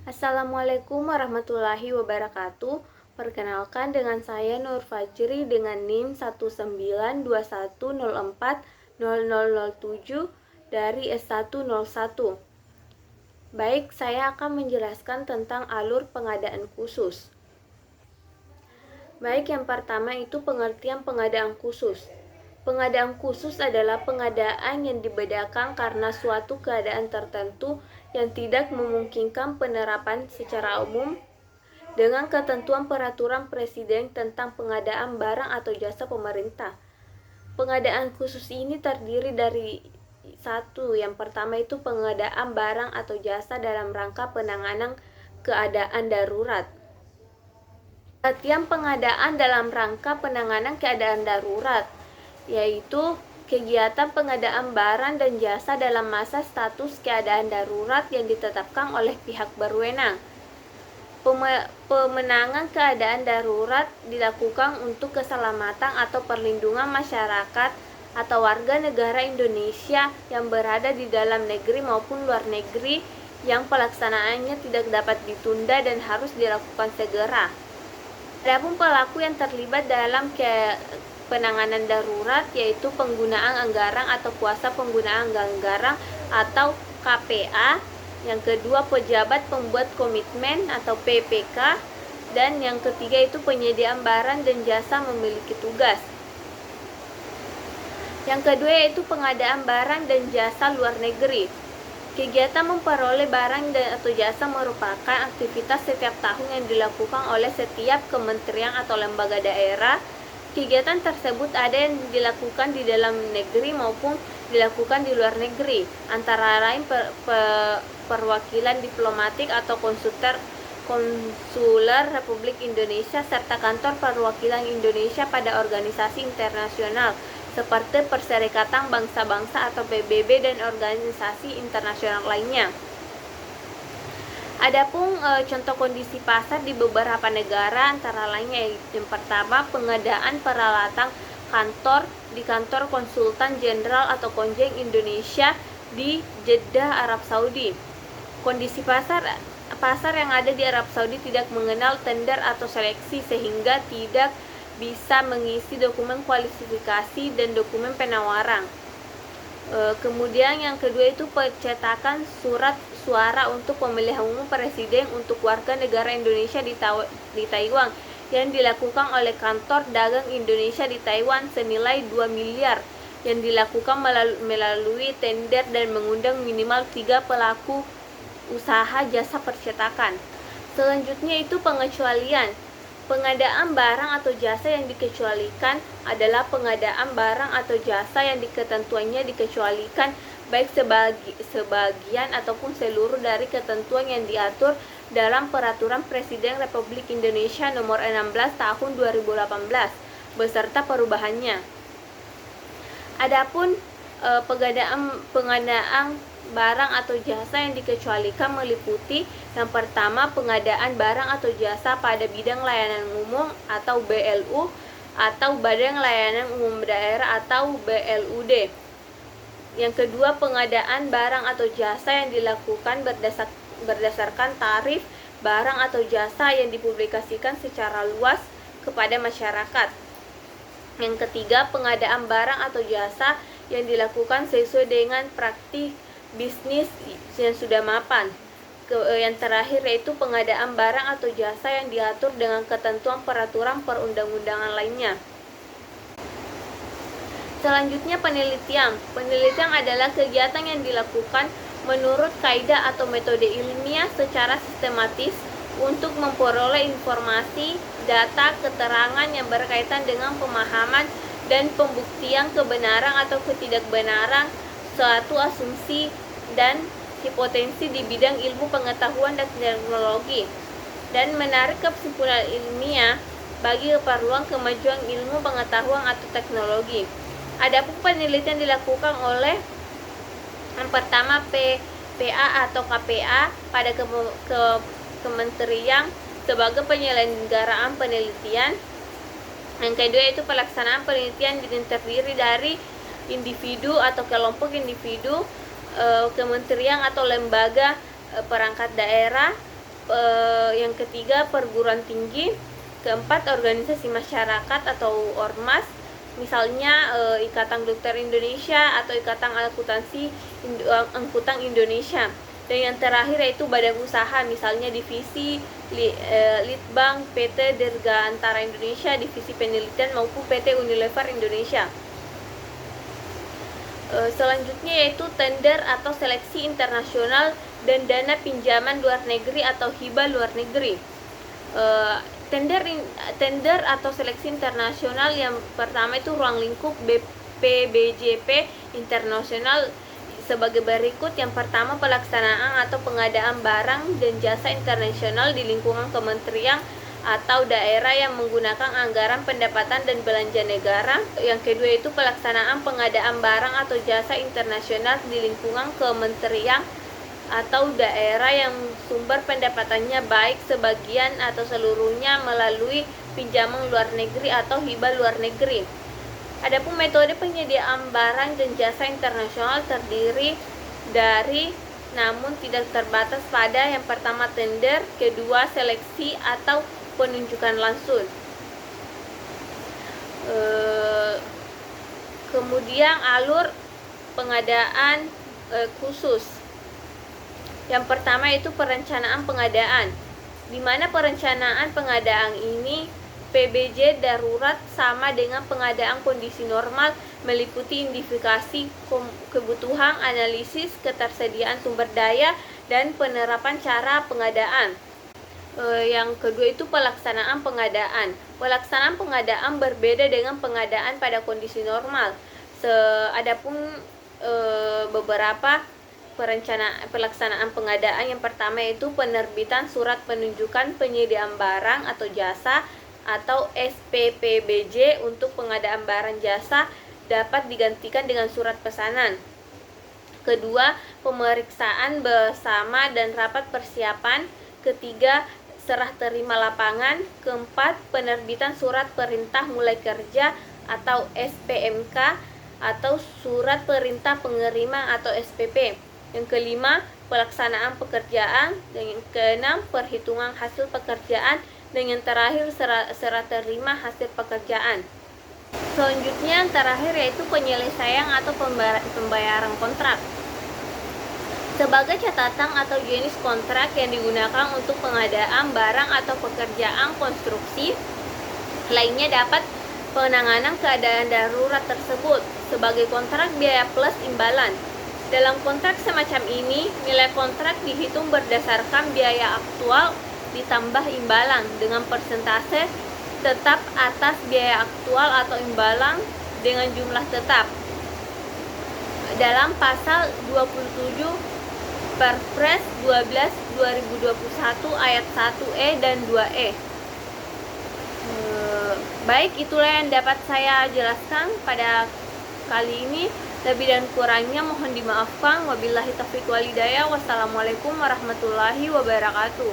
Assalamualaikum warahmatullahi wabarakatuh. Perkenalkan dengan saya Nur Fajri dengan NIM 19210400007 dari S101. Baik, saya akan menjelaskan tentang alur pengadaan khusus. Baik, yang pertama itu pengertian pengadaan khusus. Pengadaan khusus adalah pengadaan yang dibedakan karena suatu keadaan tertentu yang tidak memungkinkan penerapan secara umum dengan ketentuan peraturan presiden tentang pengadaan barang atau jasa pemerintah. Pengadaan khusus ini terdiri dari yang pertama itu pengadaan barang atau jasa dalam rangka penanganan keadaan darurat. Pengertian pengadaan dalam rangka penanganan keadaan darurat yaitu kegiatan pengadaan barang dan jasa dalam masa status keadaan darurat yang ditetapkan oleh pihak berwenang. Pemenangan keadaan darurat dilakukan untuk keselamatan atau perlindungan masyarakat atau warga negara Indonesia yang berada di dalam negeri maupun luar negeri yang pelaksanaannya tidak dapat ditunda dan harus dilakukan segera. Adapun pelaku yang terlibat dalam penanganan darurat yaitu penggunaan anggaran atau kuasa penggunaan anggaran atau KPA. Yang kedua, pejabat pembuat komitmen atau PPK. Dan yang ketiga itu penyediaan barang dan jasa memiliki tugas. Yang kedua yaitu pengadaan barang dan jasa luar negeri. Kegiatan memperoleh barang dan atau jasa merupakan aktivitas setiap tahun yang dilakukan oleh setiap kementerian atau lembaga daerah. Kegiatan tersebut ada yang dilakukan di dalam negeri maupun dilakukan di luar negeri, antara lain perwakilan diplomatik atau konsuler Republik Indonesia serta kantor perwakilan Indonesia pada organisasi internasional seperti Perserikatan Bangsa-Bangsa atau PBB dan organisasi internasional lainnya. Adapun contoh kondisi pasar di beberapa negara antara lainnya yang pertama pengadaan peralatan kantor di kantor konsultan jenderal atau Konjeng Indonesia di Jeddah, Arab Saudi. Kondisi pasar yang ada di Arab Saudi tidak mengenal tender atau seleksi sehingga tidak bisa mengisi dokumen kualifikasi dan dokumen penawaran. Kemudian yang kedua itu pencetakan surat suara untuk pemilihan umum presiden untuk warga negara Indonesia di Taiwan yang dilakukan oleh kantor dagang Indonesia di Taiwan senilai 2 miliar yang dilakukan melalui tender dan mengundang minimal 3 pelaku usaha jasa percetakan. Selanjutnya itu pengecualian. Pengadaan barang atau jasa yang dikecualikan adalah pengadaan barang atau jasa yang ketentuannya dikecualikan baik sebagian ataupun seluruh dari ketentuan yang diatur dalam Peraturan Presiden Republik Indonesia Nomor 16 Tahun 2018 beserta perubahannya. Adapun pengadaan barang atau jasa yang dikecualikan meliputi yang pertama pengadaan barang atau jasa pada bidang layanan umum atau BLU atau Badan Layanan Umum Daerah atau BLUD. Yang kedua pengadaan barang atau jasa yang dilakukan berdasarkan tarif barang atau jasa yang dipublikasikan secara luas kepada masyarakat. Yang ketiga pengadaan barang atau jasa yang dilakukan sesuai dengan praktik bisnis yang sudah mapan. Yang terakhir yaitu pengadaan barang atau jasa yang diatur dengan ketentuan peraturan perundang-undangan lainnya. Selanjutnya penelitian. Penelitian adalah kegiatan yang dilakukan menurut kaidah atau metode ilmiah secara sistematis untuk memperoleh informasi, data, keterangan yang berkaitan dengan pemahaman dan pembuktian kebenaran atau ketidakbenaran suatu asumsi dan hipotesis di bidang ilmu pengetahuan dan teknologi dan menarik kesimpulan ilmiah bagi keperluan kemajuan ilmu pengetahuan atau teknologi. Adapun penelitian dilakukan oleh yang pertama PA atau KPA pada kementerian sebagai penyelenggaraan penelitian. Yang kedua itu pelaksanaan penelitian yang terdiri dari individu atau kelompok individu, kementerian atau lembaga perangkat daerah, Yang ketiga, perguruan tinggi. Keempat, organisasi masyarakat atau ormas, misalnya Ikatan Dokter Indonesia atau Ikatan Angkutan Indonesia. Dan yang terakhir yaitu badan usaha, misalnya divisi Litbang, PT Dirgantara Indonesia, divisi penelitian maupun PT Unilever Indonesia. Selanjutnya yaitu tender atau seleksi internasional dan dana pinjaman luar negeri atau hibah luar negeri. Tender atau seleksi internasional yang pertama itu ruang lingkup PBJP internasional sebagai berikut. Yang pertama, pelaksanaan atau pengadaan barang dan jasa internasional di lingkungan kementerian atau daerah yang menggunakan anggaran pendapatan dan belanja negara. Yang kedua itu pelaksanaan pengadaan barang atau jasa internasional di lingkungan kementerian atau daerah yang sumber pendapatannya baik sebagian atau seluruhnya melalui pinjaman luar negeri atau hibah luar negeri. Adapun metode penyediaan barang dan jasa internasional terdiri dari namun tidak terbatas pada yang pertama tender, kedua seleksi atau penunjukan langsung. Kemudian alur pengadaan khusus. Yang pertama itu perencanaan pengadaan, di mana perencanaan pengadaan ini PBJ darurat sama dengan pengadaan kondisi normal, meliputi identifikasi kebutuhan, analisis ketersediaan sumber daya, dan penerapan cara pengadaan. Yang kedua itu pelaksanaan pengadaan. Pelaksanaan pengadaan berbeda dengan pengadaan pada kondisi normal. Adapun beberapa pelaksanaan pengadaan, yang pertama itu penerbitan surat penunjukan penyediaan barang atau jasa atau SPPBJ untuk pengadaan barang jasa dapat digantikan dengan surat pesanan. Kedua, pemeriksaan bersama dan rapat persiapan. Ketiga, serah terima lapangan. Keempat, penerbitan surat perintah mulai kerja atau SPMK atau surat perintah pengiriman atau SPP. Yang kelima, pelaksanaan pekerjaan. Dan yang keenam, perhitungan hasil pekerjaan. Dan yang terakhir, serah terima hasil pekerjaan. Selanjutnya yang terakhir yaitu penyelesaian atau pembayaran kontrak. Sebagai catatan atau jenis kontrak yang digunakan untuk pengadaan barang atau pekerjaan konstruksi lainnya dapat penanganan keadaan darurat tersebut sebagai kontrak biaya plus imbalan. Dalam kontrak semacam ini, nilai kontrak dihitung berdasarkan biaya aktual ditambah imbalan dengan persentase tetap atas biaya aktual atau imbalan dengan jumlah tetap. Dalam pasal 27 Perpres 12/2021 ayat 1E dan 2E. Baik, itulah yang dapat saya jelaskan pada kali ini. Lebih dan kurangnya mohon dimaafkan. Wabillahi taufiq wal hidayah. Wassalamualaikum warahmatullahi wabarakatuh.